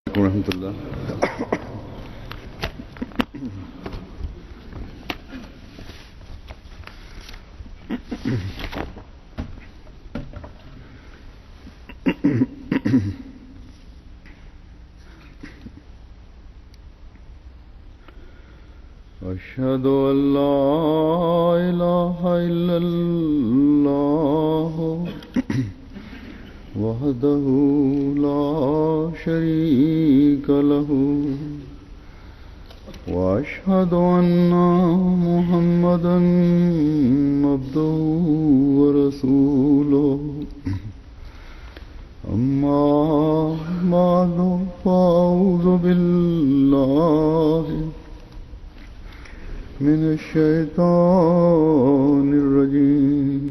ورحمۃ اللہ. أشهد أن لا إله إلا الله وحده لا شريك له وأشهد أن محمدا عبده ورسوله أما بعد فأعوذ بالله من الشيطان الرجيم.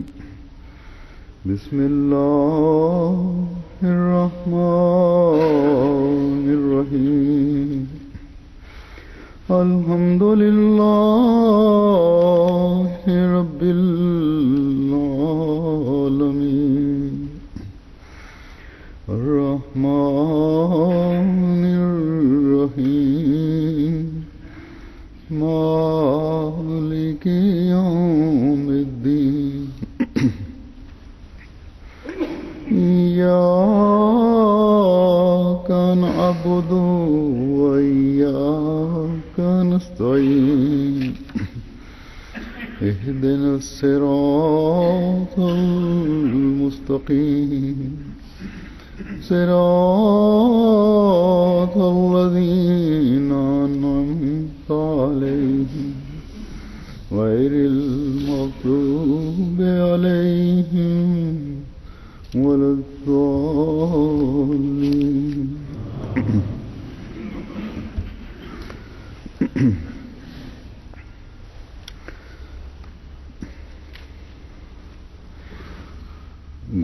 بسم الله الرحمن الرحيم. الحمد لله رب العالمين الرحمن الرحيم مالك يوم الدين. إياك نعبد وإياك نستعين. اهدنا الصراط المستقيم صراط الذين أنعمت عليهم غير المغضوب عليهم ولا الضالين.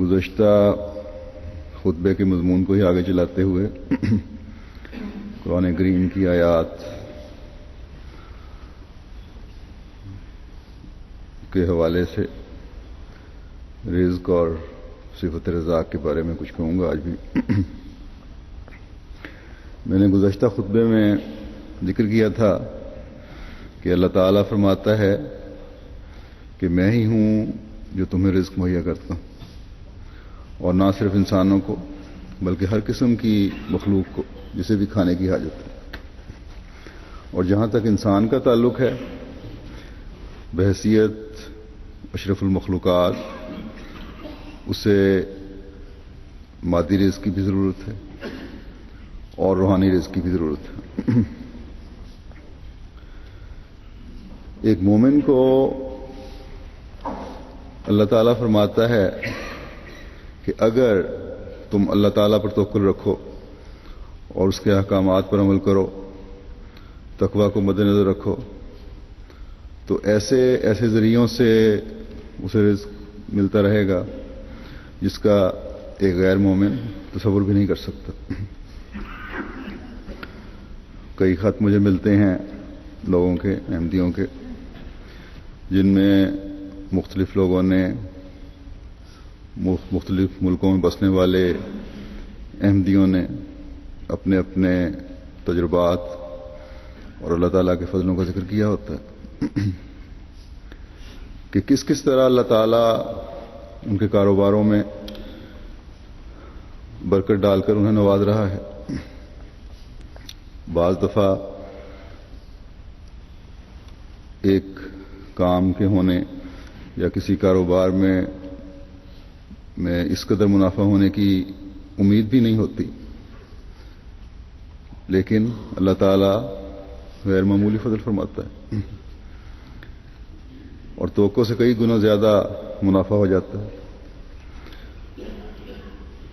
گزشتہ خطبے کے مضمون کو ہی آگے چلاتے ہوئے قرآن کریم کی آیات کے حوالے سے رزق اور صفت رزاق کے بارے میں کچھ کہوں گا آج بھی. میں نے گزشتہ خطبے میں ذکر کیا تھا کہ اللہ تعالیٰ فرماتا ہے کہ میں ہی ہوں جو تمہیں رزق مہیا کرتا ہوں، اور نہ صرف انسانوں کو بلکہ ہر قسم کی مخلوق کو جسے بھی کھانے کی حاجت ہے. اور جہاں تک انسان کا تعلق ہے، بحیثیت اشرف المخلوقات اسے مادی رزق کی بھی ضرورت ہے اور روحانی رزق کی بھی ضرورت ہے. ایک مومن کو اللہ تعالیٰ فرماتا ہے کہ اگر تم اللہ تعالیٰ پر توکل رکھو اور اس کے احکامات پر عمل کرو، تقویٰ کو مد نظر رکھو، تو ایسے ذریعوں سے اسے رزق ملتا رہے گا جس کا ایک غیر مومن تصور بھی نہیں کر سکتا. کئی خط مجھے ملتے ہیں لوگوں کے، احمدیوں کے، جن میں مختلف لوگوں نے، مختلف ملکوں میں بسنے والے احمدیوں نے اپنے اپنے تجربات اور اللہ تعالیٰ کے فضلوں کا ذکر کیا ہوتا ہے کہ کس کس طرح اللہ تعالیٰ ان کے کاروباروں میں برکت ڈال کر انہیں نواز رہا ہے. بعض دفعہ ایک کام کے ہونے یا کسی کاروبار میں اس قدر منافع ہونے کی امید بھی نہیں ہوتی، لیکن اللہ تعالیٰ غیر معمولی فضل فرماتا ہے اور توقع سے کئی گنا زیادہ منافع ہو جاتا ہے.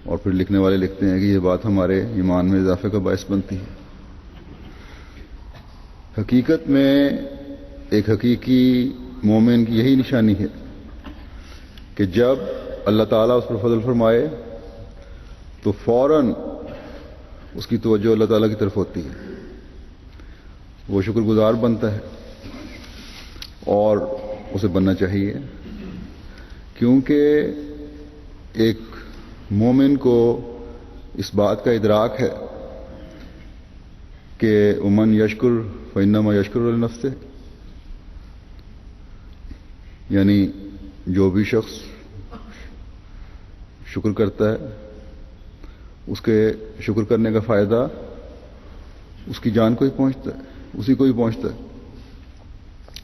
اور پھر لکھنے والے لکھتے ہیں کہ یہ بات ہمارے ایمان میں اضافے کا باعث بنتی ہے. حقیقت میں ایک حقیقی مومن کی یہی نشانی ہے کہ جب اللہ تعالیٰ اس پر فضل فرمائے تو فوراً اس کی توجہ اللہ تعالیٰ کی طرف ہوتی ہے، وہ شکر گزار بنتا ہے اور اسے بننا چاہیے، کیونکہ ایک مومن کو اس بات کا ادراک ہے کہ امن یشکر فإنما یشکر لنفسہ، یعنی جو بھی شخص شکر کرتا ہے اس کے شکر کرنے کا فائدہ اس کی جان کو ہی پہنچتا ہے، اسی کو ہی پہنچتا ہے.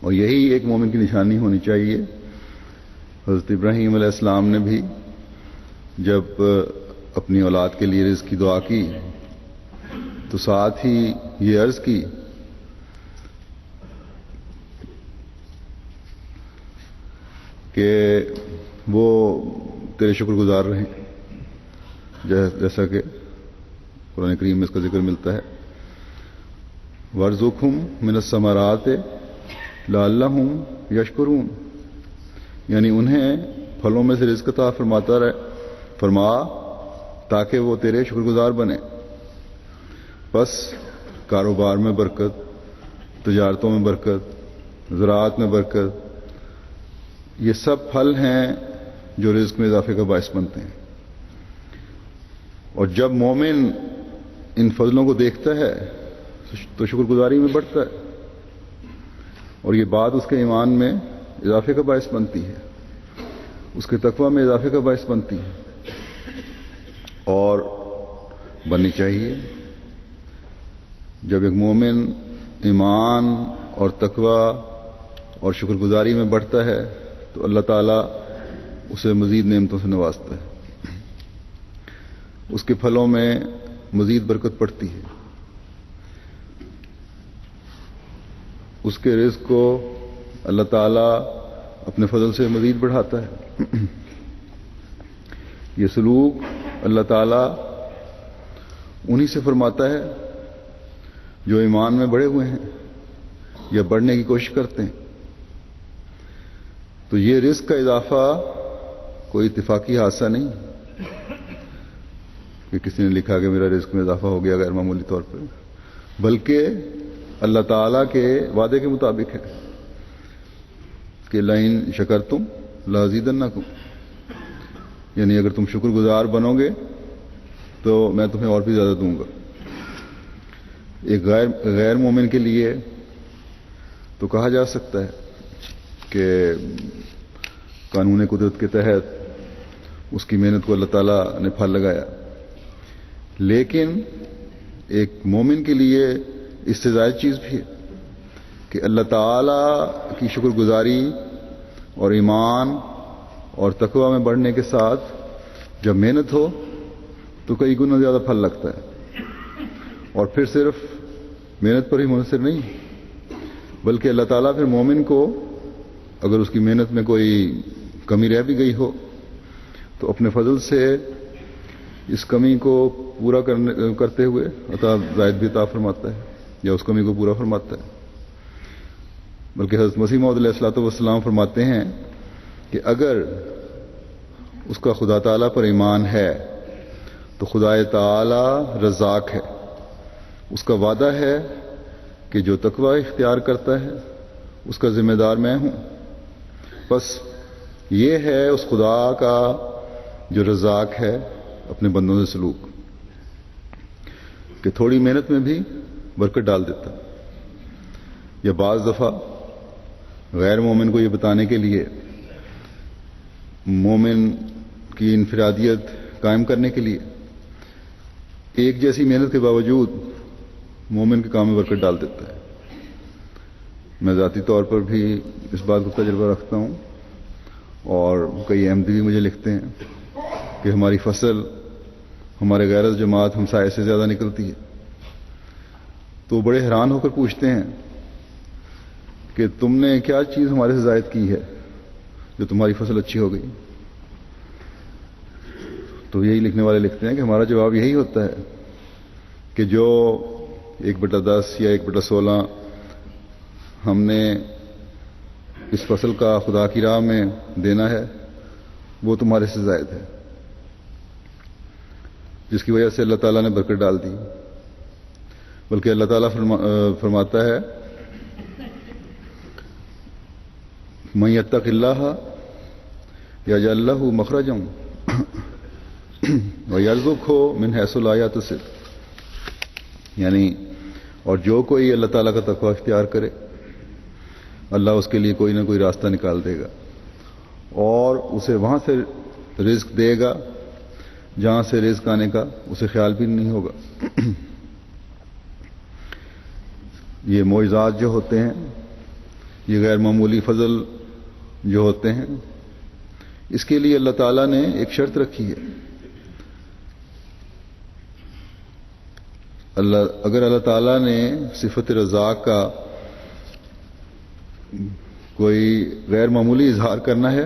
اور یہی ایک مومن کی نشانی ہونی چاہیے. حضرت ابراہیم علیہ السلام نے بھی جب اپنی اولاد کے لیے رزق کی دعا کی تو ساتھ ہی یہ عرض کی کہ وہ تیرے شکر گزار رہیں، جیسا کہ قرآن کریم میں اس کا ذکر ملتا ہے. وَارْزُقْهُم مِّنَ الثَّمَرَاتِ لَعَلَّهُمْ يَشْكُرُونَ، یعنی انہیں پھلوں میں سے رزق عطا فرما تاکہ وہ تیرے شکر گزار بنے. بس کاروبار میں برکت، تجارتوں میں برکت، زراعت میں برکت، یہ سب پھل ہیں جو رزق میں اضافے کا باعث بنتے ہیں. اور جب مومن ان فضلوں کو دیکھتا ہے تو شکر گزاری میں بڑھتا ہے، اور یہ بات اس کے ایمان میں اضافے کا باعث بنتی ہے، اس کے تقویٰ میں اضافے کا باعث بنتی ہے، اور بننی چاہیے. جب ایک مومن ایمان اور تقویٰ اور شکر گزاری میں بڑھتا ہے تو اللہ تعالیٰ اسے مزید نعمتوں سے نوازتا ہے، اس کے پھلوں میں مزید برکت پڑتی ہے، اس کے رزق کو اللہ تعالیٰ اپنے فضل سے مزید بڑھاتا ہے. یہ سلوک اللہ تعالیٰ انہی سے فرماتا ہے جو ایمان میں بڑھے ہوئے ہیں یا بڑھنے کی کوشش کرتے ہیں. تو یہ رزق کا اضافہ کوئی اتفاقی حادثہ نہیں کہ کسی نے لکھا کہ میرا رزق میں اضافہ ہو گیا غیر معمولی طور پر، بلکہ اللہ تعالیٰ کے وعدے کے مطابق ہے کہ لئن شکرتم لازیدنکم، یعنی اگر تم شکر گزار بنو گے تو میں تمہیں اور بھی زیادہ دوں گا. ایک غیر مومن کے لیے تو کہا جا سکتا ہے کہ قانون قدرت کے تحت اس کی محنت کو اللہ تعالیٰ نے پھل لگایا، لیکن ایک مومن کے لیے اس سے زائد چیز بھی ہے کہ اللہ تعالیٰ کی شکر گزاری اور ایمان اور تقویٰ میں بڑھنے کے ساتھ جب محنت ہو تو کئی گنا زیادہ پھل لگتا ہے. اور پھر صرف محنت پر ہی منحصر نہیں، بلکہ اللہ تعالیٰ پھر مومن کو اگر اس کی محنت میں کوئی کمی رہ بھی گئی ہو تو اپنے فضل سے اس کمی کو پورا کرتے ہوئے عطا زائد بھی عطا فرماتا ہے یا اس کمی کو پورا فرماتا ہے. بلکہ حضرت مسیح موعود علیہ الصلوۃ والسلام فرماتے ہیں کہ اگر اس کا خدا تعالیٰ پر ایمان ہے تو خدا تعالیٰ رزاق ہے، اس کا وعدہ ہے کہ جو تقوی اختیار کرتا ہے اس کا ذمہ دار میں ہوں. بس یہ ہے اس خدا کا جو رزاق ہے اپنے بندوں سے سلوک کہ تھوڑی محنت میں بھی برکت ڈال دیتا. یا بعض دفعہ غیر مومن کو یہ بتانے کے لیے، مومن کی انفرادیت قائم کرنے کے لیے، ایک جیسی محنت کے باوجود مومن کے کام میں برکت ڈال دیتا ہے. میں ذاتی طور پر بھی اس بات کو تجربہ رکھتا ہوں، اور کئی احمدی بھی مجھے لکھتے ہیں کہ ہماری فصل ہمارے غیر جماعت ہمسائے سے زیادہ نکلتی ہے. تو بڑے حیران ہو کر پوچھتے ہیں کہ تم نے کیا چیز ہمارے سے زائد کی ہے جو تمہاری فصل اچھی ہو گئی. تو یہی لکھنے والے لکھتے ہیں کہ ہمارا جواب یہی ہوتا ہے کہ جو 1/10 یا 1/16 ہم نے اس فصل کا خدا کی راہ میں دینا ہے وہ تمہارے سے زائد ہے، جس کی وجہ سے اللہ تعالیٰ نے برکت ڈال دی. بلکہ اللہ تعالیٰ فرماتا ہے من یتق اللہ یجعل لہ مخرجا ویرزقہ من حیث لا یحتسب، یعنی اور جو کوئی اللہ تعالیٰ کا تقوی اختیار کرے اللہ اس کے لیے کوئی نہ کوئی راستہ نکال دے گا اور اسے وہاں سے رزق دے گا جہاں سے رزق آنے کا اسے خیال بھی نہیں ہوگا۔ یہ معجزات جو ہوتے ہیں، یہ غیر معمولی فضل جو ہوتے ہیں، اس کے لیے اللہ تعالیٰ نے ایک شرط رکھی ہے۔ اگر اللہ تعالیٰ نے صفت رزاق کا کوئی غیر معمولی اظہار کرنا ہے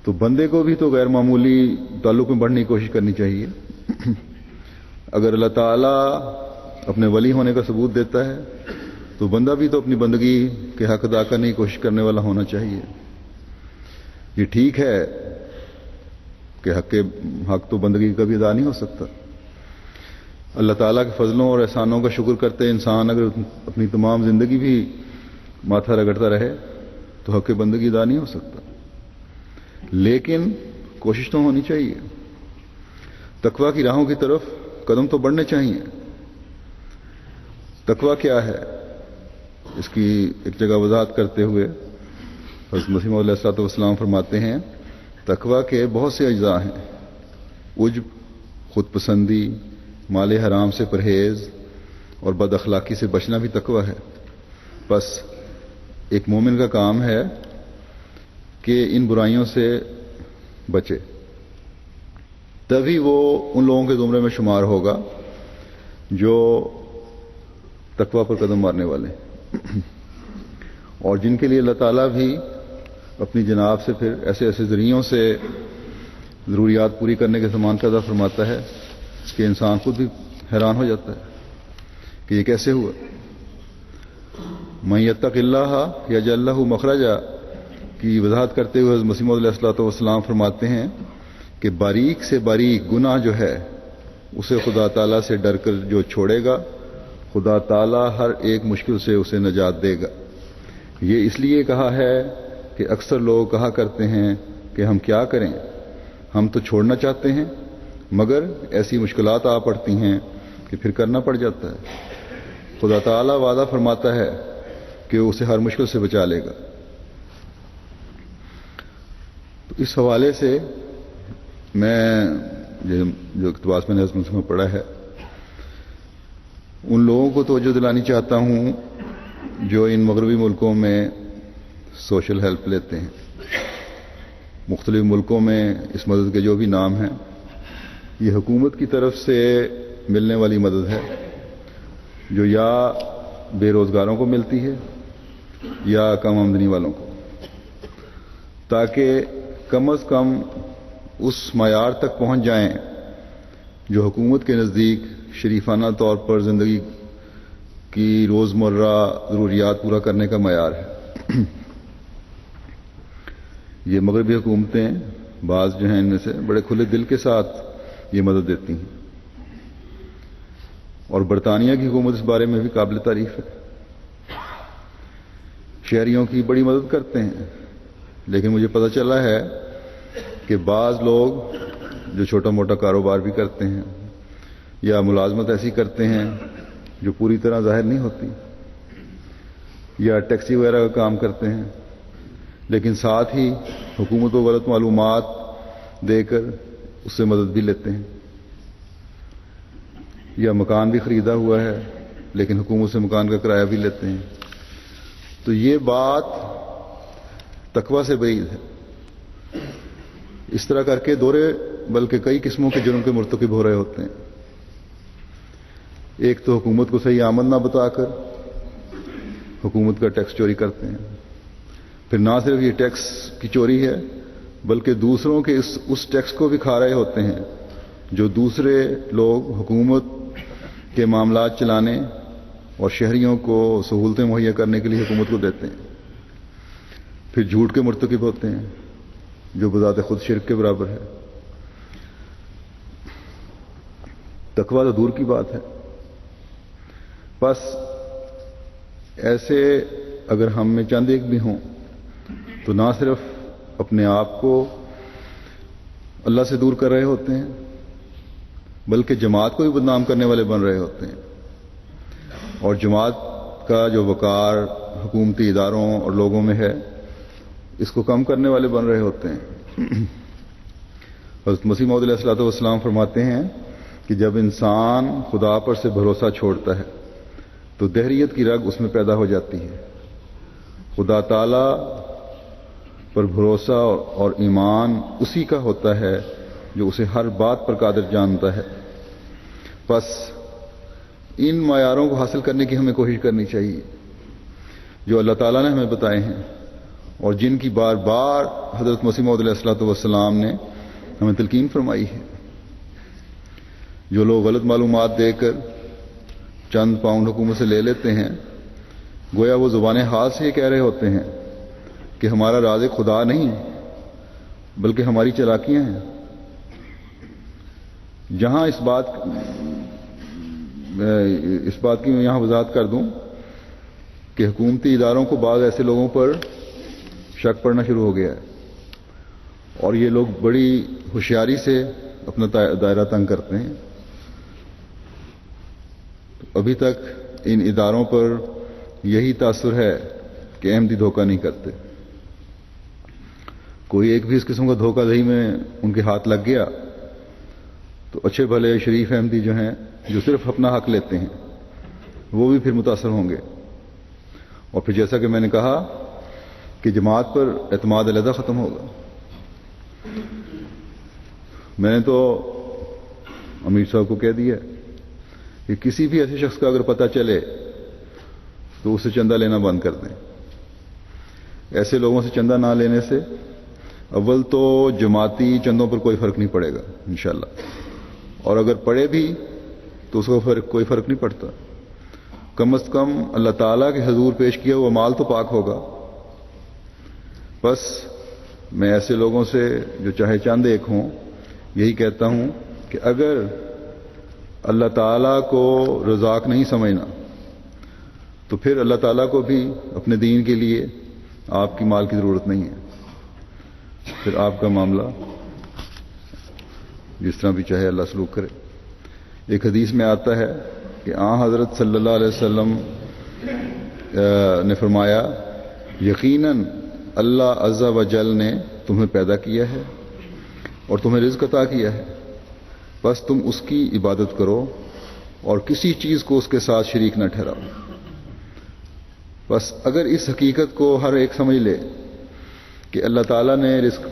تو بندے کو بھی تو غیر معمولی تعلق میں بڑھنے کی کوشش کرنی چاہیے۔ اگر اللہ تعالیٰ اپنے ولی ہونے کا ثبوت دیتا ہے تو بندہ بھی تو اپنی بندگی کے حق ادا کرنے کی کوشش کرنے والا ہونا چاہیے۔ یہ ٹھیک ہے کہ حق تو بندگی کبھی ادا نہیں ہو سکتا۔ اللہ تعالیٰ کے فضلوں اور احسانوں کا شکر کرتے انسان اگر اپنی تمام زندگی بھی ماتھا رگڑتا رہے تو حق بندگی ادا نہیں ہو سکتا، لیکن کوشش تو ہونی چاہیے۔ تقویٰ کی راہوں کی طرف قدم تو بڑھنے چاہیے۔ تقویٰ کیا ہے اس کی ایک جگہ وضاحت کرتے ہوئے حضرت مسیح موعود علیہ السلام فرماتے ہیں تقویٰ کے بہت سے اجزاء ہیں۔ عجب، خود پسندی، مال حرام سے پرہیز اور بد اخلاقی سے بچنا بھی تقویٰ ہے۔ بس ایک مومن کا کام ہے کہ ان برائیوں سے بچے، تبھی وہ ان لوگوں کے زمرے میں شمار ہوگا جو تقویٰ پر قدم مارنے والے ہیں، اور جن کے لیے اللہ تعالیٰ بھی اپنی جناب سے پھر ایسے ایسے ذریعوں سے ضروریات پوری کرنے کے سامان پیدا فرماتا ہے کہ انسان خود بھی حیران ہو جاتا ہے کہ یہ کیسے ہوا۔ من یتق اللہ یجعل لہ مخرجا کی وضاحت کرتے ہوئے حضرت مسیح موعود علیہ السلام فرماتے ہیں کہ باریک سے باریک گناہ جو ہے اسے خدا تعالیٰ سے ڈر کر جو چھوڑے گا خدا تعالیٰ ہر ایک مشکل سے اسے نجات دے گا۔ یہ اس لیے کہا ہے کہ اکثر لوگ کہا کرتے ہیں کہ ہم کیا کریں، ہم تو چھوڑنا چاہتے ہیں مگر ایسی مشکلات آ پڑتی ہیں کہ پھر کرنا پڑ جاتا ہے۔ خدا تعالیٰ وعدہ فرماتا ہے کہ اسے ہر مشکل سے بچا لے گا۔ تو اس حوالے سے میں جو اقتباس میں نے حضرت میں پڑھا ہے ان لوگوں کو توجہ دلانی چاہتا ہوں جو ان مغربی ملکوں میں سوشل ہیلپ لیتے ہیں۔ مختلف ملکوں میں اس مدد کے جو بھی نام ہیں یہ حکومت کی طرف سے ملنے والی مدد ہے جو یا بے روزگاروں کو ملتی ہے یا کم آمدنی والوں کو، تاکہ کم از کم اس معیار تک پہنچ جائیں جو حکومت کے نزدیک شریفانہ طور پر زندگی کی روزمرہ ضروریات پورا کرنے کا معیار ہے۔ یہ مغربی حکومتیں بعض جو ہیں ان میں سے بڑے کھلے دل کے ساتھ یہ مدد دیتی ہیں، اور برطانیہ کی حکومت اس بارے میں بھی قابل تعریف ہے۔ شہریوں کی بڑی مدد کرتے ہیں، لیکن مجھے پتہ چلا ہے کہ بعض لوگ جو چھوٹا موٹا کاروبار بھی کرتے ہیں یا ملازمت ایسی کرتے ہیں جو پوری طرح ظاہر نہیں ہوتی، یا ٹیکسی وغیرہ کا کام کرتے ہیں، لیکن ساتھ ہی حکومت کو غلط معلومات دے کر اس سے مدد بھی لیتے ہیں، یا مکان بھی خریدا ہوا ہے لیکن حکومت سے مکان کا کرایہ بھی لیتے ہیں۔ تو یہ بات تقویٰ سے بعید ہے۔ اس طرح کر کے دورے بلکہ کئی قسموں کے جرم کے مرتکب ہو رہے ہوتے ہیں۔ ایک تو حکومت کو صحیح آمد نہ بتا کر حکومت کا ٹیکس چوری کرتے ہیں، پھر نہ صرف یہ ٹیکس کی چوری ہے بلکہ دوسروں کے اس ٹیکس کو بھی کھا رہے ہوتے ہیں جو دوسرے لوگ حکومت کے معاملات چلانے اور شہریوں کو سہولتیں مہیا کرنے کے لیے حکومت کو دیتے ہیں۔ پھر جھوٹ کے مرتکب ہوتے ہیں جو بذات خود شرک کے برابر ہے۔ تقویٰ تو دور کی بات ہے۔ بس ایسے اگر ہم میں چند ایک بھی ہوں تو نہ صرف اپنے آپ کو اللہ سے دور کر رہے ہوتے ہیں بلکہ جماعت کو بھی بدنام کرنے والے بن رہے ہوتے ہیں۔ اور جماعت کا جو وقار حکومتی اداروں اور لوگوں میں ہے اس کو کم کرنے والے بن رہے ہوتے ہیں۔ حضرت مسیح موعود علیہ الصلوۃ والسلام فرماتے ہیں کہ جب انسان خدا پر سے بھروسہ چھوڑتا ہے تو دہریت کی رگ اس میں پیدا ہو جاتی ہے۔ خدا تعالی پر بھروسہ اور ایمان اسی کا ہوتا ہے جو اسے ہر بات پر قادر جانتا ہے۔ بس ان معیاروں کو حاصل کرنے کی ہمیں کوشش کرنی چاہیے جو اللہ تعالیٰ نے ہمیں بتائے ہیں اور جن کی بار بار حضرت مسیح موعود علیہ الصلوۃ والسلام نے ہمیں تلقین فرمائی ہے۔ جو لوگ غلط معلومات دے کر چند پاؤنڈ حکومت سے لے لیتے ہیں، گویا وہ زبان حال سے یہ کہہ رہے ہوتے ہیں کہ ہمارا رازق خدا نہیں بلکہ ہماری چالاکیاں ہیں۔ جہاں اس بات کی میں یہاں وضاحت کر دوں کہ حکومتی اداروں کو بعض ایسے لوگوں پر شک پڑنا شروع ہو گیا ہے اور یہ لوگ بڑی ہوشیاری سے اپنا دائرہ تنگ کرتے ہیں۔ ابھی تک ان اداروں پر یہی تاثر ہے کہ احمدی دھوکہ نہیں کرتے۔ کوئی ایک بھی اس قسم کا دھوکہ دہی میں ان کے ہاتھ لگ گیا تو اچھے بھلے شریف احمدی جو ہیں جو صرف اپنا حق لیتے ہیں وہ بھی پھر متاثر ہوں گے، اور پھر جیسا کہ میں نے کہا کہ جماعت پر اعتماد علیحدہ ختم ہوگا۔ میں نے تو امیر صاحب کو کہہ دیا کہ کسی بھی ایسے شخص کا اگر پتہ چلے تو اسے چندہ لینا بند کر دیں۔ ایسے لوگوں سے چندہ نہ لینے سے اول تو جماعتی چندوں پر کوئی فرق نہیں پڑے گا انشاءاللہ، اور اگر پڑے بھی تو اس کو کوئی فرق نہیں پڑتا۔ کم از کم اللہ تعالیٰ کے حضور پیش کیا ہوا مال تو پاک ہوگا۔ بس میں ایسے لوگوں سے جو چاہے چند ایک ہوں یہی کہتا ہوں کہ اگر اللہ تعالیٰ کو رزاق نہیں سمجھنا تو پھر اللہ تعالیٰ کو بھی اپنے دین کے لیے آپ کی مال کی ضرورت نہیں ہے۔ پھر آپ کا معاملہ جس طرح بھی چاہے اللہ سلوک کرے۔ ایک حدیث میں آتا ہے کہ حضرت صلی اللہ علیہ وسلم نے فرمایا یقیناً اللہ عز و جل نے تمہیں پیدا کیا ہے اور تمہیں رزق عطا کیا ہے، بس تم اس کی عبادت کرو اور کسی چیز کو اس کے ساتھ شریک نہ ٹھہراؤ۔ بس اگر اس حقیقت کو ہر ایک سمجھ لے کہ اللہ تعالیٰ نے رزق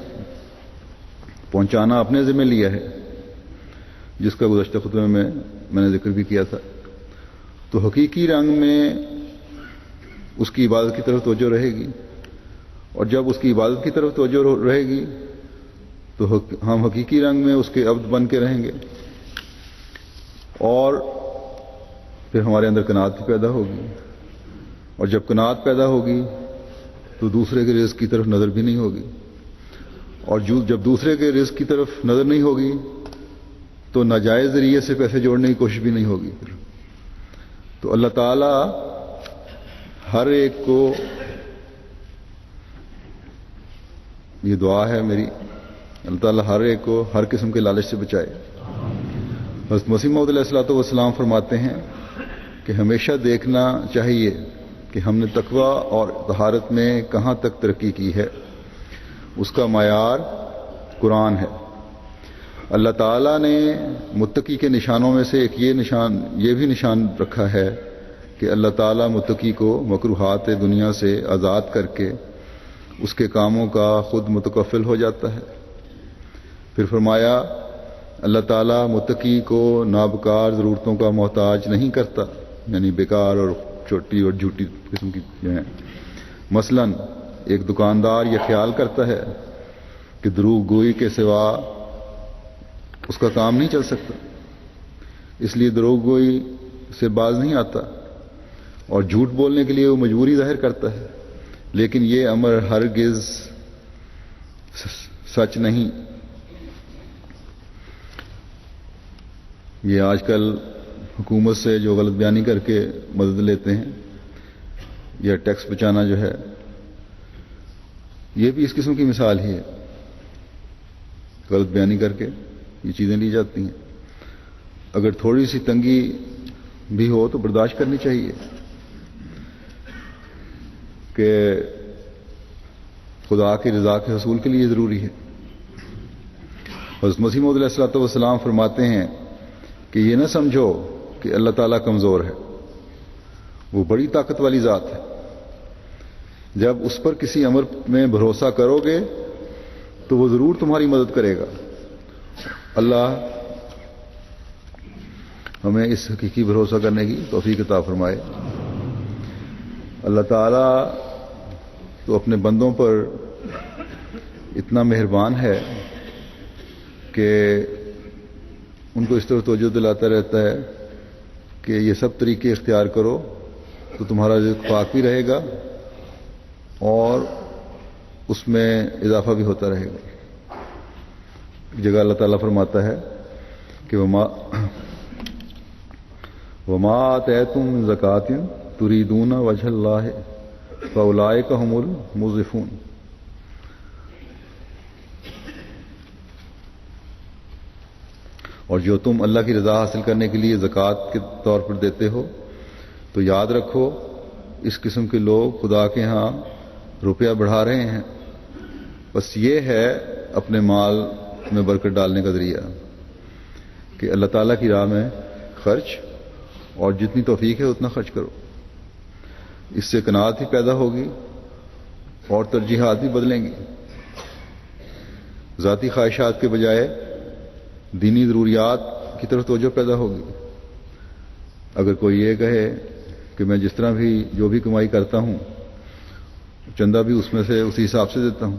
پہنچانا اپنے ذمہ لیا ہے، جس کا گزشتہ خطبے میں نے ذکر بھی کیا تھا، تو حقیقی رنگ میں اس کی عبادت کی طرف توجہ رہے گی، اور جب اس کی عبادت کی طرف توجہ رہے گی تو ہم حقیقی رنگ میں اس کے عبد بن کے رہیں گے، اور پھر ہمارے اندر قناعت بھی پیدا ہوگی، اور جب قناعت پیدا ہوگی تو دوسرے کے رزق کی طرف نظر بھی نہیں ہوگی، اور جب دوسرے کے رزق کی طرف نظر نہیں ہوگی تو ناجائز ذریعے سے پیسے جوڑنے کی کوشش بھی نہیں ہوگی۔ تو اللہ تعالی ہر ایک کو، یہ دعا ہے میری، اللہ تعالیٰ ہر ایک کو ہر قسم کے لالچ سے بچائے۔ حضرت مسیح موعود علیہ الصلوۃ والسلام فرماتے ہیں کہ ہمیشہ دیکھنا چاہیے کہ ہم نے تقویٰ اور طہارت میں کہاں تک ترقی کی ہے، اس کا معیار قرآن ہے۔ اللہ تعالیٰ نے متقی کے نشانوں میں سے ایک یہ بھی نشان رکھا ہے کہ اللہ تعالیٰ متقی کو مکروہات دنیا سے آزاد کر کے اس کے کاموں کا خود متکفل ہو جاتا ہے۔ پھر فرمایا اللہ تعالیٰ متقی کو نابکار ضرورتوں کا محتاج نہیں کرتا، یعنی بیکار اور چھوٹی اور جھوٹی قسم کی جو ہیں۔ مثلا ایک دکاندار یہ خیال کرتا ہے کہ دروغ گوئی کے سوا اس کا کام نہیں چل سکتا، اس لیے دروغ گوئی سے باز نہیں آتا اور جھوٹ بولنے کے لیے وہ مجبوری ظاہر کرتا ہے، لیکن یہ امر ہرگز سچ نہیں۔ یہ آج کل حکومت سے جو غلط بیانی کر کے مدد لیتے ہیں یا ٹیکس بچانا جو ہے، یہ بھی اس قسم کی مثال ہی ہے۔ غلط بیانی کر کے یہ چیزیں لی جاتی ہیں۔ اگر تھوڑی سی تنگی بھی ہو تو برداشت کرنی چاہیے کہ خدا کی رضا کے حصول کے لیے ضروری ہے۔ حضرت مسیح موعود علیہ الصلوۃ والسلام فرماتے ہیں کہ یہ نہ سمجھو کہ اللہ تعالیٰ کمزور ہے، وہ بڑی طاقت والی ذات ہے۔ جب اس پر کسی امر میں بھروسہ کرو گے تو وہ ضرور تمہاری مدد کرے گا۔ اللہ ہمیں اس حقیقی بھروسہ کرنے کی توفیق عطا فرمائے۔ اللہ تعالیٰ تو اپنے بندوں پر اتنا مہربان ہے کہ ان کو اس طرح توجہ دلاتا رہتا ہے کہ یہ سب طریقے اختیار کرو تو تمہارا رزق پاک بھی رہے گا اور اس میں اضافہ بھی ہوتا رہے گا۔ ایک جگہ اللہ تعالیٰ فرماتا ہے کہ وما آتیتم من زکوٰۃ تریدون وجہ اللہ فاولئک ھم المضعفون۔ اور جو تم اللہ کی رضا حاصل کرنے کے لیے زکوٰۃ کے طور پر دیتے ہو تو یاد رکھو اس قسم کے لوگ خدا کے ہاں روپیہ بڑھا رہے ہیں، بس یہ ہے اپنے مال میں برکت ڈالنے کا ذریعہ کہ اللہ تعالیٰ کی راہ میں خرچ، اور جتنی توفیق ہے اتنا خرچ کرو۔ اس سے قناعت ہی پیدا ہوگی اور ترجیحات بھی بدلیں گی۔ ذاتی خواہشات کے بجائے دینی ضروریات کی طرف توجہ پیدا ہوگی۔ اگر کوئی یہ کہے کہ میں جس طرح بھی جو بھی کمائی کرتا ہوں چندہ بھی اس میں سے اسی حساب سے دیتا ہوں،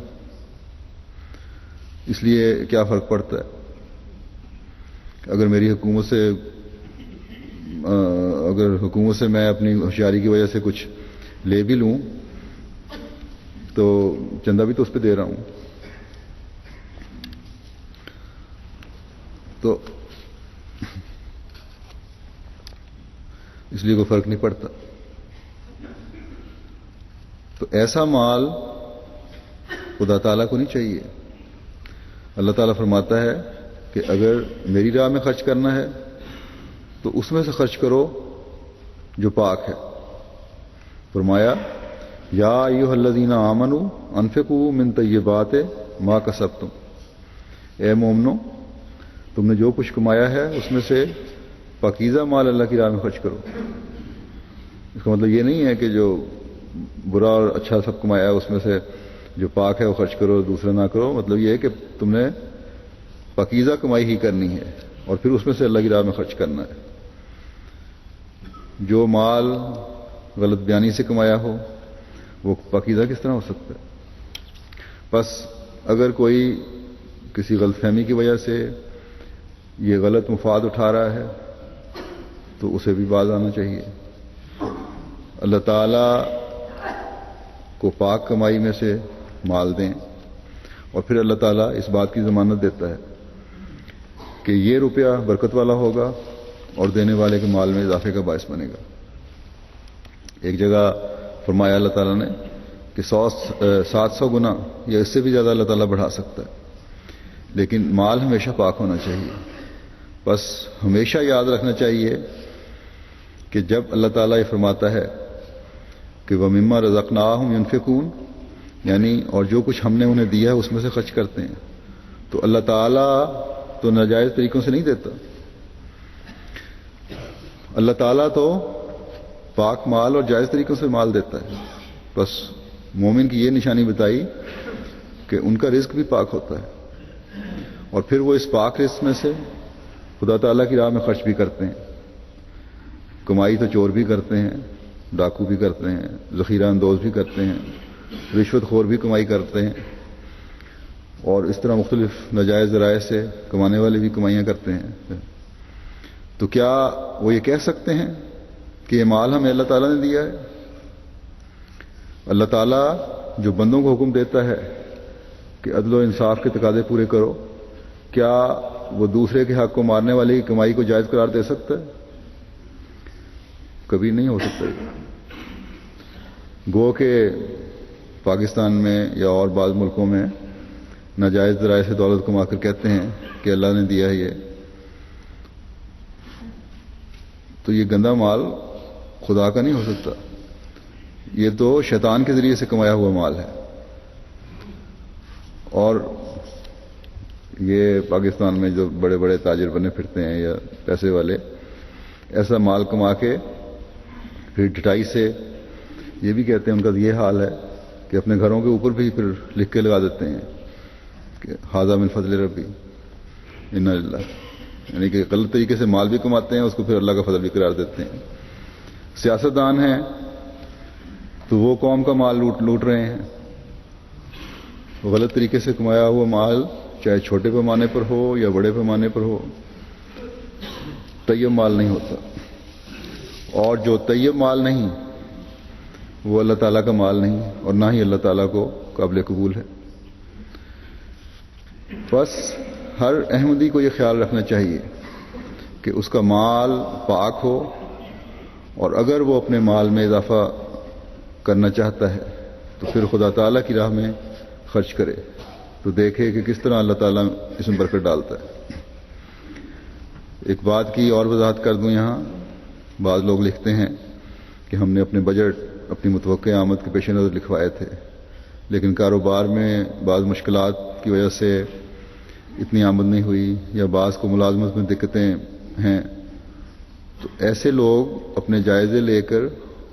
اس لیے کیا فرق پڑتا ہے؟ اگر میری حکومت سے میں اپنی ہوشیاری کی وجہ سے کچھ لے بھی لوں تو چندہ بھی تو اس پہ دے رہا ہوں، تو اس لیے کوئی فرق نہیں پڑتا۔ تو ایسا مال خدا تعالیٰ کو نہیں چاہیے۔ اللہ تعالیٰ فرماتا ہے کہ اگر میری راہ میں خرچ کرنا ہے تو اس میں سے خرچ کرو جو پاک ہے۔ فرمایا یا ایھا الذین آمنوا انفقوا من طیبات ما کسبتم، اے مومنو تم نے جو کچھ کمایا ہے اس میں سے پاکیزہ مال اللہ کی راہ میں خرچ کرو۔ اس کا مطلب یہ نہیں ہے کہ جو برا اور اچھا سب کمایا ہے اس میں سے جو پاک ہے وہ خرچ کرو، دوسرا نہ کرو۔ مطلب یہ ہے کہ تم نے پاکیزہ کمائی ہی کرنی ہے اور پھر اس میں سے اللہ کی راہ میں خرچ کرنا ہے۔ جو مال غلط بیانی سے کمایا ہو وہ پاکیزہ کس طرح ہو سکتا ہے؟ بس اگر کوئی کسی غلط فہمی کی وجہ سے یہ غلط مفاد اٹھا رہا ہے تو اسے بھی باز آنا چاہیے۔ اللہ تعالیٰ کو پاک کمائی میں سے مال دیں، اور پھر اللہ تعالیٰ اس بات کی ضمانت دیتا ہے کہ یہ روپیہ برکت والا ہوگا اور دینے والے کے مال میں اضافے کا باعث بنے گا۔ ایک جگہ فرمایا اللہ تعالیٰ نے کہ 700 گنا یا اس سے بھی زیادہ اللہ تعالیٰ بڑھا سکتا ہے، لیکن مال ہمیشہ پاک ہونا چاہیے۔ بس ہمیشہ یاد رکھنا چاہیے کہ جب اللہ تعالیٰ یہ فرماتا ہے کہ وَمِمَّا رَزَقْنَاهُمْ يُنْفِقُونَ، یعنی اور جو کچھ ہم نے انہیں دیا ہے اس میں سے خرچ کرتے ہیں، تو اللہ تعالیٰ تو ناجائز طریقوں سے نہیں دیتا۔ اللہ تعالیٰ تو پاک مال اور جائز طریقوں سے مال دیتا ہے۔ بس مومن کی یہ نشانی بتائی کہ ان کا رزق بھی پاک ہوتا ہے، اور پھر وہ اس پاک رزق میں سے خدا تعالیٰ کی راہ میں خرچ بھی کرتے ہیں۔ کمائی تو چور بھی کرتے ہیں، ڈاکو بھی کرتے ہیں، ذخیرہ اندوز بھی کرتے ہیں، رشوت خور بھی کمائی کرتے ہیں، اور اس طرح مختلف ناجائز ذرائع سے کمانے والے بھی کمائیاں کرتے ہیں۔ تو کیا وہ یہ کہہ سکتے ہیں کہ یہ مال ہمیں اللہ تعالیٰ نے دیا ہے؟ اللہ تعالیٰ جو بندوں کو حکم دیتا ہے کہ عدل و انصاف کے تقاضے پورے کرو، کیا وہ دوسرے کے حق کو مارنے والے کی کمائی کو جائز قرار دے سکتا ہے؟ کبھی نہیں ہو سکتا۔ گو کہ پاکستان میں یا اور بعض ملکوں میں ناجائز ذرائع سے دولت کما کر کہتے ہیں کہ اللہ نے دیا ہے یہ، تو یہ گندا مال خدا کا نہیں ہو سکتا، یہ تو شیطان کے ذریعے سے کمایا ہوا مال ہے. اور یہ پاکستان میں جو بڑے بڑے تاجر بنے پھرتے ہیں یا پیسے والے، ایسا مال کما کے پھر ڈٹائی سے یہ بھی کہتے ہیں، ان کا یہ حال ہے کہ اپنے گھروں کے اوپر بھی پھر لکھ کے لگا دیتے ہیں کہ ھذا من فضل ربی انا للہ، یعنی کہ غلط طریقے سے مال بھی کماتے ہیں، اس کو پھر اللہ کا فضل بھی قرار دیتے ہیں. سیاستدان ہیں تو وہ قوم کا مال لوٹ رہے ہیں، وہ غلط طریقے سے کمایا ہوا مال چاہے چھوٹے پیمانے پر ہو یا بڑے پیمانے پر ہو طیب مال نہیں ہوتا. اور جو طیب مال نہیں وہ اللہ تعالیٰ کا مال نہیں، اور نہ ہی اللہ تعالیٰ کو قابل قبول ہے. بس ہر احمدی کو یہ خیال رکھنا چاہیے کہ اس کا مال پاک ہو، اور اگر وہ اپنے مال میں اضافہ کرنا چاہتا ہے تو پھر خدا تعالیٰ کی راہ میں خرچ کرے، تو دیکھے کہ کس طرح اللہ تعالیٰ اس میں برکت ڈالتا ہے. ایک بات کی اور وضاحت کر دوں یہاں. بعض لوگ لکھتے ہیں کہ ہم نے اپنے بجٹ اپنی متوقع آمد کے پیش نظر لکھوائے تھے، لیکن کاروبار میں بعض مشکلات کی وجہ سے اتنی آمد نہیں ہوئی، یا بعض کو ملازمت میں دقتیں ہیں، تو ایسے لوگ اپنے جائزے لے کر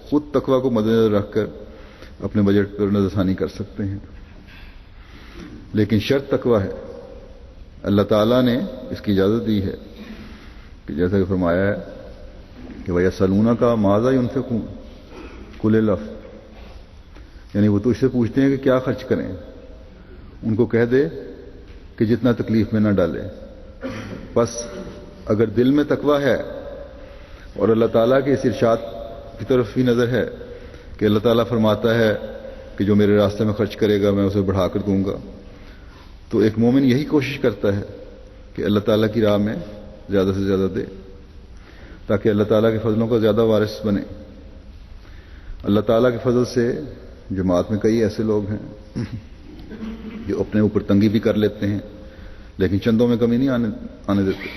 خود تقویٰ کو مد نظر رکھ کر اپنے بجٹ پر نظر ثانی کر سکتے ہیں. لیکن شرط تقویٰ ہے. اللہ تعالیٰ نے اس کی اجازت دی ہے کہ جیسا کہ فرمایا ہے کہ وَيَسْأَلُونَكَ مَاذَا يُنْفِقُونَ قُلِ الْعَفْوَ، یعنی وہ تو اس سے پوچھتے ہیں کہ کیا خرچ کریں، ان کو کہہ دے کہ جتنا تکلیف میں نہ ڈالے. بس اگر دل میں تقویٰ ہے اور اللہ تعالیٰ کے اس ارشاد کی طرف بھی نظر ہے کہ اللہ تعالیٰ فرماتا ہے کہ جو میرے راستے میں خرچ کرے گا میں اسے بڑھا کر دوں گا، تو ایک مومن یہی کوشش کرتا ہے کہ اللہ تعالیٰ کی راہ میں زیادہ سے زیادہ دے، تاکہ اللہ تعالیٰ کے فضلوں کا زیادہ وارث بنے. اللہ تعالیٰ کے فضل سے جماعت میں کئی ایسے لوگ ہیں جو اپنے اوپر تنگی بھی کر لیتے ہیں، لیکن چندوں میں کمی نہیں آنے دیتے.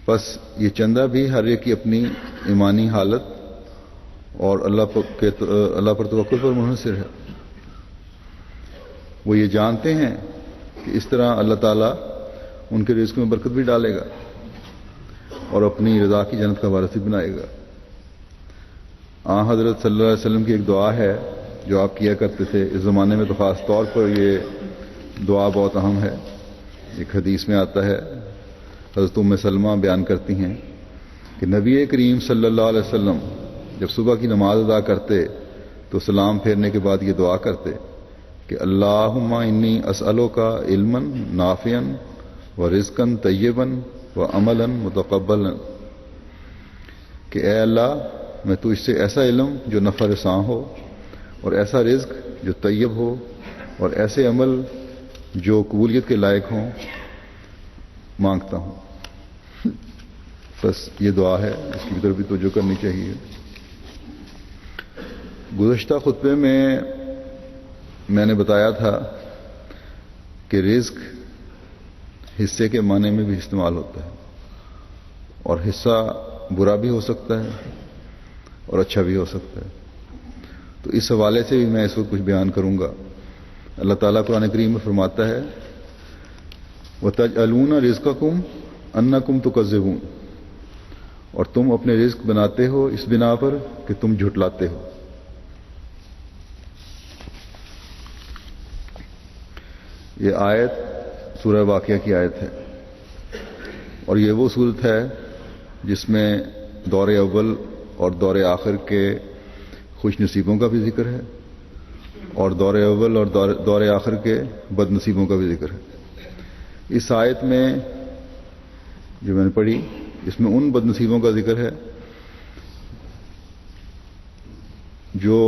بس یہ چندہ بھی ہر ایک کی اپنی ایمانی حالت اور اللہ پر توکل پر منحصر ہے. وہ یہ جانتے ہیں کہ اس طرح اللہ تعالیٰ ان کے رزق میں برکت بھی ڈالے گا اور اپنی رضا کی جنت کا وارث بھی بنائے گا. حضرت صلی اللہ علیہ وسلم کی ایک دعا ہے جو آپ کیا کرتے تھے، اس زمانے میں تو خاص طور پر یہ دعا بہت اہم ہے. ایک حدیث میں آتا ہے، حضرت ام سلمہ بیان کرتی ہیں کہ نبی کریم صلی اللہ علیہ وسلم جب صبح کی نماز ادا کرتے تو سلام پھیرنے کے بعد یہ دعا کرتے کہ اللہم انی اسألک علما نافعا و رزقا طیبا و عملا متقبلا، کہ اے اللہ میں تجھ سے ایسا علم جو نفع رساں ہو، اور ایسا رزق جو طیب ہو، اور ایسے عمل جو قبولیت کے لائق ہوں مانگتا ہوں. بس یہ دعا ہے، اس کی طرف بھی توجہ کرنی چاہیے. گزشتہ خطبے میں نے بتایا تھا کہ رزق حصے کے معنی میں بھی استعمال ہوتا ہے، اور حصہ برا بھی ہو سکتا ہے اور اچھا بھی ہو سکتا ہے. تو اس حوالے سے بھی میں اس وقت کچھ بیان کروں گا. اللہ تعالیٰ قرآن کریم میں فرماتا ہے وَتَجْعَلُونَ رِزْقَكُمْ أَنَّكُمْ تُكَذِّبُونَ، اور تم اپنے رزق بناتے ہو اس بنا پر کہ تم جھٹلاتے ہو. یہ آیت سورہ واقعہ کی آیت ہے، اور یہ وہ صورت ہے جس میں دور اول اور دور آخر کے خوش نصیبوں کا بھی ذکر ہے، اور دور اول اور دور آخر کے بد نصیبوں کا بھی ذکر ہے. اس آیت میں جو میں نے پڑھی اس میں ان بد نصیبوں کا ذکر ہے جو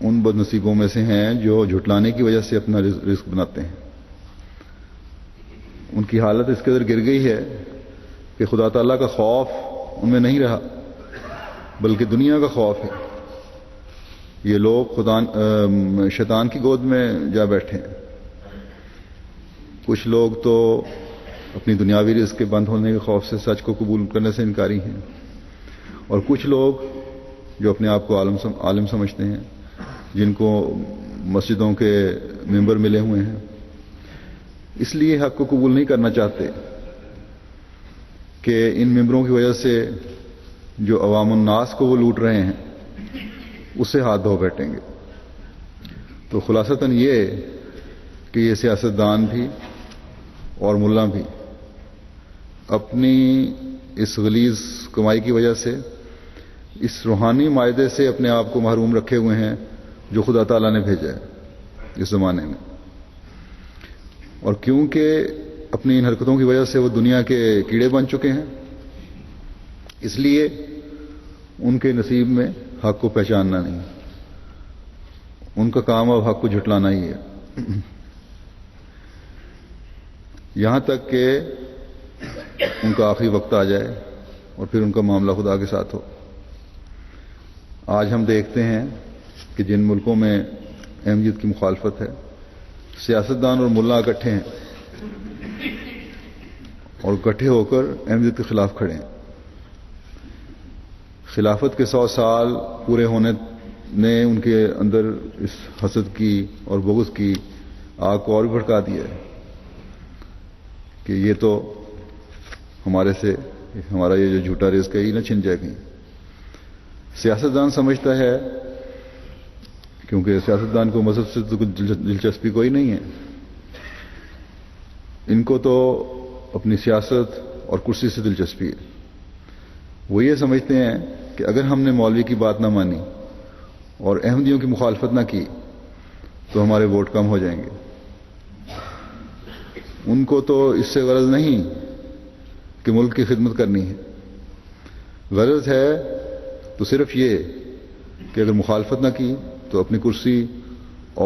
ان بد نصیبوں میں سے ہیں جو جھٹلانے کی وجہ سے اپنا رزق بناتے ہیں. ان کی حالت اس قدر گر گئی ہے کہ خدا تعالیٰ کا خوف ان میں نہیں رہا، بلکہ دنیا کا خوف ہے. یہ لوگ شیطان کی گود میں جا بیٹھے ہیں. کچھ لوگ تو اپنی دنیاوی رزق کے بند ہونے کے خوف سے سچ کو قبول کرنے سے انکاری ہیں، اور کچھ لوگ جو اپنے آپ کو عالم سمجھتے ہیں، جن کو مسجدوں کے ممبر ملے ہوئے ہیں، اس لیے حق کو قبول نہیں کرنا چاہتے کہ ان ممبروں کی وجہ سے جو عوام الناس کو وہ لوٹ رہے ہیں اس سے ہاتھ دھو بیٹھیں گے۔ تو خلاصتاً یہ کہ یہ سیاستدان بھی اور ملا بھی اپنی اس غلیظ کمائی کی وجہ سے اس روحانی معاہدے سے اپنے آپ کو محروم رکھے ہوئے ہیں جو خدا تعالیٰ نے بھیجا ہے اس زمانے میں، اور کیونکہ اپنی ان حرکتوں کی وجہ سے وہ دنیا کے کیڑے بن چکے ہیں، اس لیے ان کے نصیب میں حق کو پہچاننا نہیں، ان کا کام اب حق کو جھٹلانا ہی ہے، یہاں تک کہ ان کا آخری وقت آ جائے اور پھر ان کا معاملہ خدا کے ساتھ ہو۔ آج ہم دیکھتے ہیں کہ جن ملکوں میں احمدیت کی مخالفت ہے، سیاستدان اور ملا اکٹھے ہیں اور اکٹھے ہو کر احمدیت کے خلاف کھڑے ہیں۔ خلافت کے 100 سال پورے ہونے نے ان کے اندر اس حسد کی اور بغض کی آگ کو اور بھڑکا دیا ہے کہ یہ تو ہمارا یہ جو جھوٹا رزق ہے یہ نہ چھن جائے کہیں۔ سیاستدان سمجھتا ہے، کیونکہ سیاستدان کو مذہب سے تو دلچسپی کوئی نہیں ہے، ان کو تو اپنی سیاست اور کرسی سے دلچسپی ہے۔ وہ یہ سمجھتے ہیں کہ اگر ہم نے مولوی کی بات نہ مانی اور احمدیوں کی مخالفت نہ کی تو ہمارے ووٹ کم ہو جائیں گے۔ ان کو تو اس سے غرض نہیں کہ ملک کی خدمت کرنی ہے، غرض ہے تو صرف یہ کہ اگر مخالفت نہ کی تو اپنی کرسی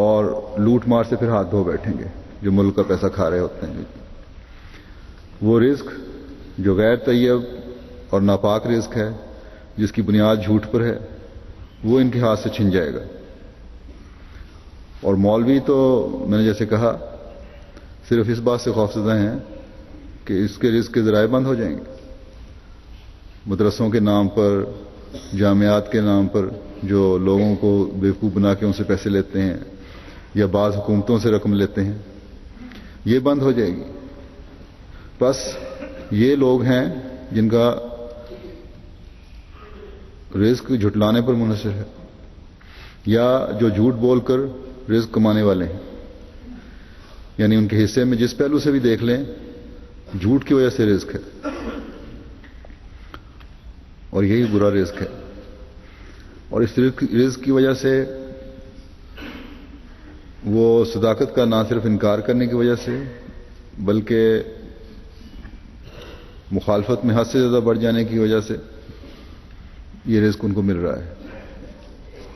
اور لوٹ مار سے پھر ہاتھ دھو بیٹھیں گے جو ملک کا پیسہ کھا رہے ہوتے ہیں۔ وہ رزق جو غیر طیب اور ناپاک رزق ہے، جس کی بنیاد جھوٹ پر ہے، وہ ان کے ہاتھ سے چھن جائے گا۔ اور مولوی تو میں نے جیسے کہا صرف اس بات سے خوفزدہ ہیں کہ اس کے رزق کے ذرائع بند ہو جائیں گے۔ مدرسوں کے نام پر، جامعات کے نام پر جو لوگوں کو بیوقوف بنا کے ان سے پیسے لیتے ہیں یا بعض حکومتوں سے رقم لیتے ہیں، یہ بند ہو جائے گی۔ بس یہ لوگ ہیں جن کا رزق جھٹلانے پر منحصر ہے، یا جو جھوٹ بول کر رزق کمانے والے ہیں، یعنی ان کے حصے میں جس پہلو سے بھی دیکھ لیں جھوٹ کی وجہ سے رزق ہے، اور یہی برا رزق ہے۔ اور اس رزق کی وجہ سے وہ صداقت کا نہ صرف انکار کرنے کی وجہ سے بلکہ مخالفت میں حد سے زیادہ بڑھ جانے کی وجہ سے یہ رزق ان کو مل رہا ہے۔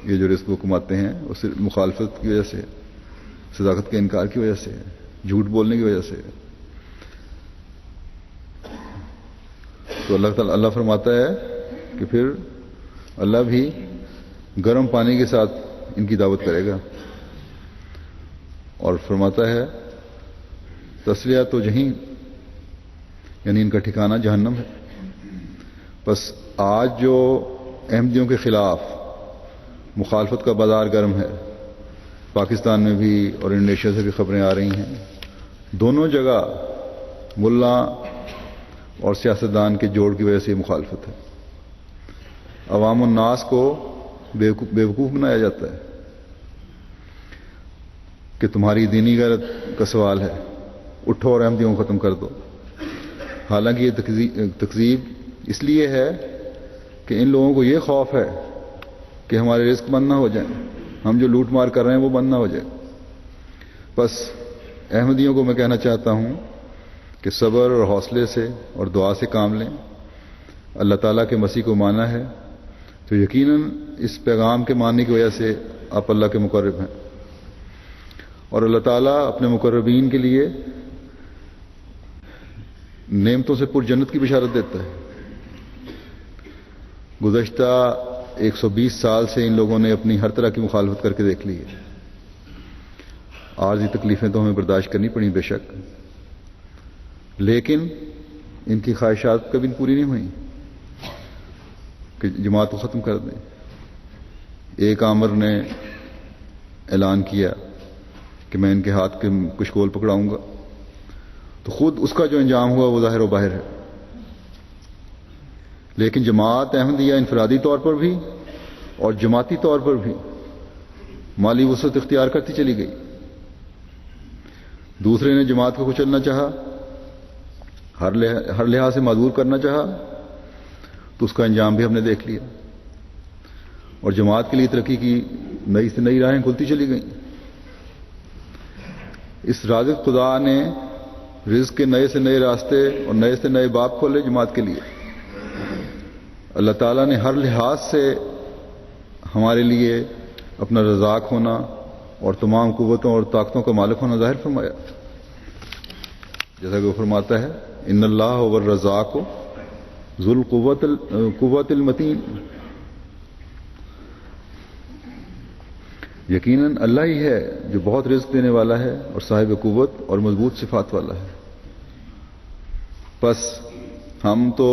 یہ جو رزق وہ کماتے ہیں وہ صرف مخالفت کی وجہ سے، صداقت کے انکار کی وجہ سے، جھوٹ بولنے کی وجہ سے۔ تو اللہ فرماتا ہے کہ پھر اللہ بھی گرم پانی کے ساتھ ان کی دعوت کرے گا، اور فرماتا ہے تسلیہ تو جہنم، یعنی ان کا ٹھکانہ جہنم ہے۔ بس آج جو احمدیوں کے خلاف مخالفت کا بازار گرم ہے، پاکستان میں بھی اور انڈونیشیا سے بھی خبریں آ رہی ہیں، دونوں جگہ ملا اور سیاستدان کے جوڑ کی وجہ سے یہ مخالفت ہے۔ عوام الناس کو بیوقوف بنایا جاتا ہے کہ تمہاری دینی غیرت کا سوال ہے، اٹھو اور احمدیوں کو ختم کر دو۔ حالانکہ یہ تکذیب اس لیے ہے کہ ان لوگوں کو یہ خوف ہے کہ ہمارے رزق بند نہ ہو جائیں، ہم جو لوٹ مار کر رہے ہیں وہ بند نہ ہو جائے۔ بس احمدیوں کو میں کہنا چاہتا ہوں کہ صبر اور حوصلے سے اور دعا سے کام لیں۔ اللہ تعالیٰ کے مسیح کو مانا ہے تو یقیناً اس پیغام کے ماننے کی وجہ سے آپ اللہ کے مقرب ہیں، اور اللہ تعالیٰ اپنے مقربین کے لیے نعمتوں سے پر جنت کی بشارت دیتا ہے۔ گزشتہ 120 سال سے ان لوگوں نے اپنی ہر طرح کی مخالفت کر کے دیکھ لی ہے۔ عارضی تکلیفیں تو ہمیں برداشت کرنی پڑیں بے شک، لیکن ان کی خواہشات کبھی پوری نہیں ہوئیں کہ جماعت کو ختم کر دیں. ایک آمر نے اعلان کیا کہ میں ان کے ہاتھ کے کشکول پکڑاؤں گا، تو خود اس کا جو انجام ہوا وہ ظاہر و باہر ہے. لیکن جماعت احمدیہ انفرادی طور پر بھی اور جماعتی طور پر بھی مالی وسعت اختیار کرتی چلی گئی. دوسرے نے جماعت کو کچلنا چاہا، ہر لحاظ سے معذور کرنا چاہا، تو اس کا انجام بھی ہم نے دیکھ لیا. اور جماعت کے لیے ترقی کی نئی سے نئی راہیں کھلتی چلی گئیں. اس رازق خدا نے رزق کے نئے سے نئے راستے اور نئے سے نئے باب کھولے جماعت کے لیے. اللہ تعالیٰ نے ہر لحاظ سے ہمارے لیے اپنا رزاق ہونا اور تمام قوتوں اور طاقتوں کا مالک ہونا ظاہر فرمایا. جیسا کہ وہ فرماتا ہے ان اللہ هو الرزاق ذو القوت المتین، یقیناً اللہ ہی ہے جو بہت رزق دینے والا ہے اور صاحب قوت اور مضبوط صفات والا ہے. بس ہم تو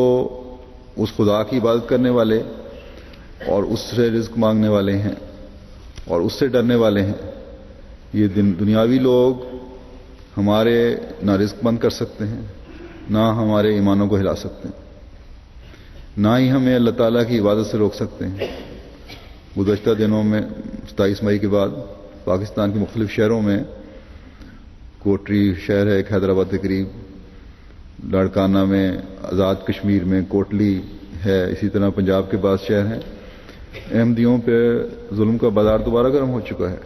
اس خدا کی عبادت کرنے والے اور اس سے رزق مانگنے والے ہیں اور اس سے ڈرنے والے ہیں. یہ دنیاوی لوگ ہمارے نہ رزق بند کر سکتے ہیں، نہ ہمارے ایمانوں کو ہلا سکتے ہیں، نہ ہی ہمیں اللہ تعالیٰ کی عبادت سے روک سکتے ہیں. گزشتہ دنوں میں 27 مئی کے بعد پاکستان کے مختلف شہروں میں، کوٹری شہر ہے ایک حیدرآباد کے قریب، لاڑکانہ میں، آزاد کشمیر میں کوٹلی ہے، اسی طرح پنجاب کے بعض شہر ہیں، احمدیوں پہ ظلم کا بازار دوبارہ گرم ہو چکا ہے.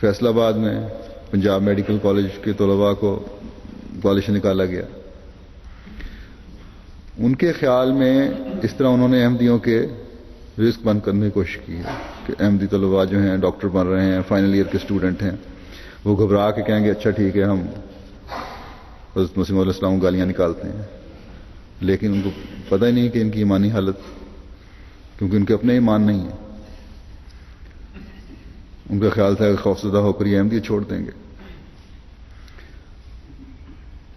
فیصل آباد میں پنجاب میڈیکل کالج کے طلباء کو کالج سے نکالا گیا. ان کے خیال میں اس طرح انہوں نے احمدیوں کے رزق بند کرنے کی کوشش کی ہے کہ احمدی طلباء جو ہیں ڈاکٹر بن رہے ہیں، فائنل ایئر کے اسٹوڈنٹ ہیں، وہ گھبرا کے کہیں گے اچھا ٹھیک ہے ہم حضرت مسیح علیہ السلام کو گالیاں نکالتے ہیں. لیکن ان کو پتہ ہی نہیں کہ ان کی ایمانی حالت، کیونکہ ان کے اپنے ایمان نہیں ہے. ان کا خیال تھا کہ خوفزدہ ہو کر یہ احمدیت چھوڑ دیں گے.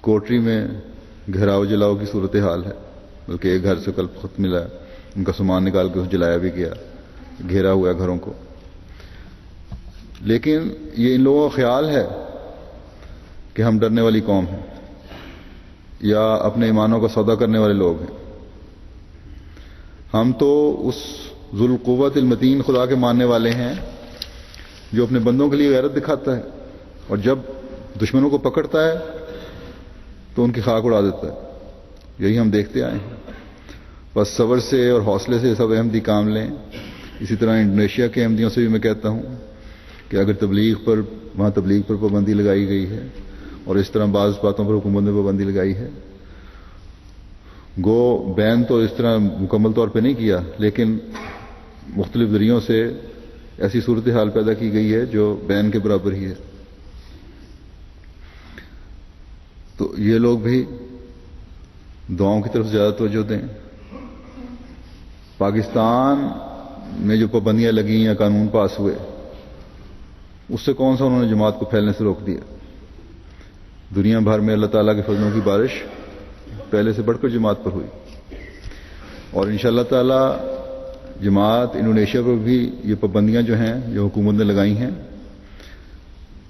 کوٹری میں گھراؤ جلاؤ کی صورتحال ہے، بلکہ ایک گھر سے کل خط ملا، ان کا سامان نکال کے جلایا بھی گیا، گھیرا ہوا گھروں کو. لیکن یہ ان لوگوں کا خیال ہے کہ ہم ڈرنے والی قوم ہیں یا اپنے ایمانوں کا سودا کرنے والے لوگ ہیں. ہم تو اس ذو القوت المتین خدا کے ماننے والے ہیں جو اپنے بندوں کے لیے غیرت دکھاتا ہے اور جب دشمنوں کو پکڑتا ہے تو ان کی خاک اڑا دیتا ہے. یہی ہم دیکھتے آئے ہیں. بس صبر سے اور حوصلے سے سب احمدی کام لیں. اسی طرح انڈونیشیا کے احمدیوں سے بھی میں کہتا ہوں کہ اگر وہاں تبلیغ پر پابندی لگائی گئی ہے اور اس طرح بعض باتوں پر حکومت نے پابندی لگائی ہے، گو بین تو اس طرح مکمل طور پہ نہیں کیا، لیکن مختلف ذریعوں سے ایسی صورتحال پیدا کی گئی ہے جو بین کے برابر ہی ہے. تو یہ لوگ بھی دعاؤں کی طرف زیادہ توجہ دیں. پاکستان میں جو پابندیاں لگیں یا قانون پاس ہوئے، اس سے کون سا انہوں نے جماعت کو پھیلنے سے روک دیا؟ دنیا بھر میں اللہ تعالیٰ کے فضلوں کی بارش پہلے سے بڑھ کر جماعت پر ہوئی، اور انشاءاللہ تعالیٰ جماعت انڈونیشیا پر بھی یہ پابندیاں جو ہیں جو حکومت نے لگائی ہیں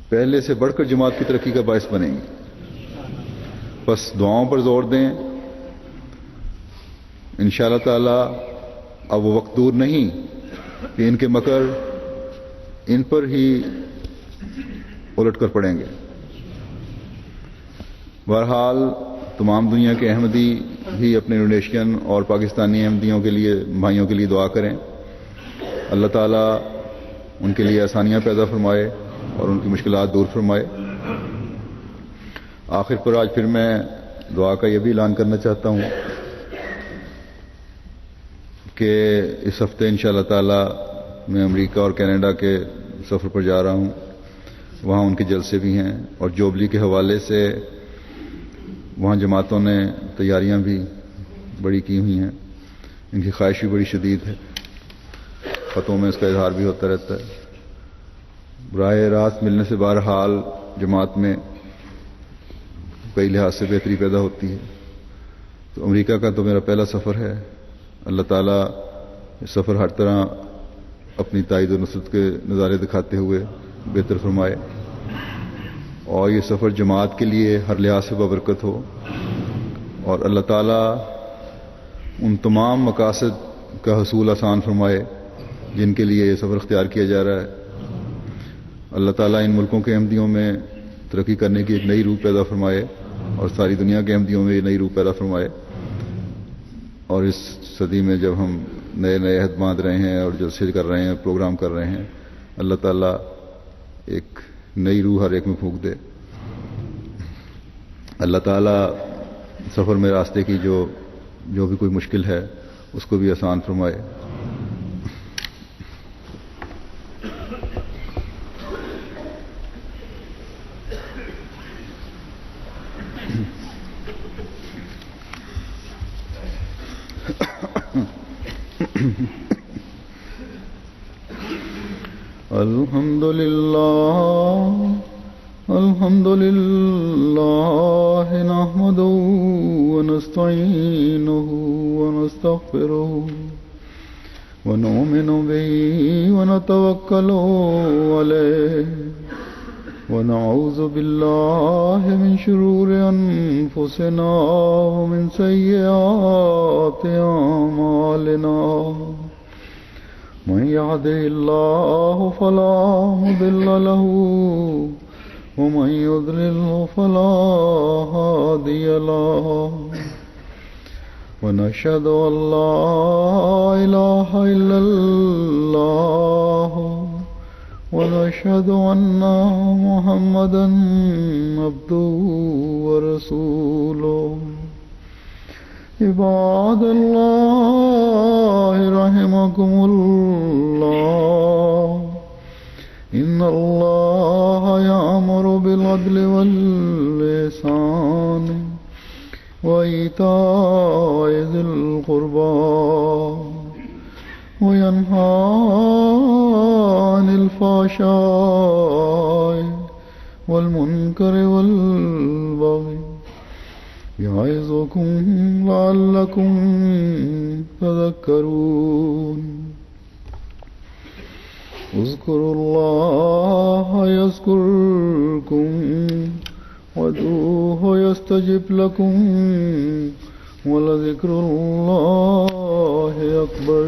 پہلے سے بڑھ کر جماعت کی ترقی کا باعث بنیں گی. بس دعاؤں پر زور دیں. انشاءاللہ تعالیٰ اب وہ وقت دور نہیں کہ ان کے مکر ان پر ہی الٹ کر پڑیں گے. بہرحال تمام دنیا کے احمدی بھی اپنے انڈونیشین اور پاکستانی احمدیوں کے لیے، بھائیوں کے لیے دعا کریں. اللہ تعالیٰ ان کے لیے آسانیاں پیدا فرمائے اور ان کی مشکلات دور فرمائے. آخر پر آج پھر میں دعا کا یہ بھی اعلان کرنا چاہتا ہوں کہ اس ہفتے انشاءاللہ تعالیٰ میں امریکہ اور کینیڈا کے سفر پر جا رہا ہوں. وہاں ان کے جلسے بھی ہیں اور جوبلی کے حوالے سے وہاں جماعتوں نے تیاریاں بھی بڑی کی ہوئی ہیں. ان کی خواہش بھی بڑی شدید ہے، خطوں میں اس کا اظہار بھی ہوتا رہتا ہے. براہ راست ملنے سے بہرحال جماعت میں کئی لحاظ سے بہتری پیدا ہوتی ہے. تو امریکہ کا تو میرا پہلا سفر ہے. اللہ تعالیٰ اس سفر ہر طرح اپنی تائید و نصرت کے نظارے دکھاتے ہوئے بہتر فرمائے، اور یہ سفر جماعت کے لیے ہر لحاظ سے بابرکت ہو، اور اللہ تعالیٰ ان تمام مقاصد کا حصول آسان فرمائے جن کے لیے یہ سفر اختیار کیا جا رہا ہے. اللہ تعالیٰ ان ملکوں کے احمدیوں میں ترقی کرنے کی ایک نئی روح پیدا فرمائے، اور ساری دنیا کے احمدیوں میں یہ نئی روح پیدا فرمائے. اور اس صدی میں جب ہم نئے نئے عہد باندھ رہے ہیں اور جلسے کر رہے ہیں، پروگرام کر رہے ہیں، اللہ تعالیٰ ایک نئی روح ہر ایک میں پھونک دے. اللہ تعالیٰ سفر میں راستے کی جو بھی کوئی مشکل ہے اس کو بھی آسان فرمائے. الحمد للہ نحمده ونستعینه ونستغفره ونؤمن به ونتوکل علیہ ونعوذ باللہ من شرور انفسنا ومن سیئات اعمالنا. من يهده الله فلا مضل له ومن يضلل فلا هادي له. ونشهد أن لا إله إلا الله ونشهد أن محمدا عبده ورسوله. عباد الله رحمكم الله، إن الله يأمر بالعدل والإحسان وإيتاء ذي القربى وينهى عن الفحشاء والمنكر والبغي يعظكم لعلكم تذكرون. اذكروا الله يذكركم وادعوه يستجب لكم ولذكر الله أكبر.